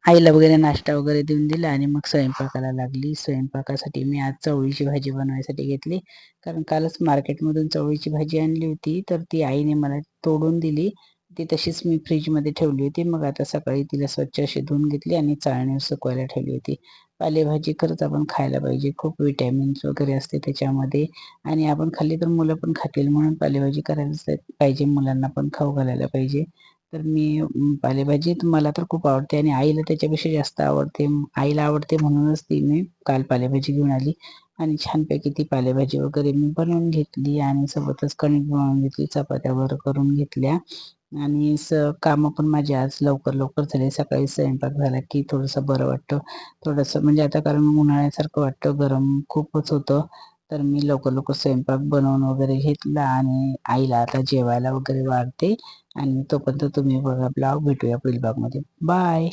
आईला वगैरे नाश्ता वगैरे देऊन दिला आणि मग स्वयंपाकाला लागली. स्वयंपाकासाठी मी आज चवळीची भाजी बनवायसाठी घेतली, कारण कालच मार्केटमधून चवळीची भाजी आणली होती, तर ती आईने मला तोडून दिली. ती तशीच मी फ्रीजमध्ये ठेवली होती. मग आता सकाळी तिला स्वच्छ अशी धुवून घेतली आणि चाळणीवर सुकवायला ठेवली होती. पालेभाजी खरंच आपण खायला पाहिजे, खूप विटॅमिन्स वगैरे असते त्याच्यामध्ये आणि आपण खाल्ली तर मुलं पण खातील, म्हणून पालेभाजी करायलाच पाहिजे, मुलांना पण खाऊ घालायला पाहिजे. तर मी पालेभाजी मला तर खूप आवडते आणि आईला त्याच्यापेक्षा जास्त आवडते. आईला आवडते म्हणूनच ती मी काल पालेभाजी घेऊन आली आणि छानपैकी ती पालेभाजी वगैरे मी बनवून घेतली आणि सोबतच कणिक बनवून घेतली, चपात्या वगैरे करून घेतल्या आणि कामं पण माझी आज लवकर लवकर झाले. सकाळी स्वयंपाक झाला की थोडंसं बरं वाटतं, थोडंसं म्हणजे आता कारण उन्हाळ्यासारखं वाटतं, गरम खूपच होतं. तर मी लवकर लवकर स्वयंपाक बनवून वगैरे घेतला आणि आईला आता जेवायला वगैरे वाढते आणि तोपर्यंत तुम्ही बघा ब्लॉग. भेटूया पुढील ब्लॉगमध्ये. बाय.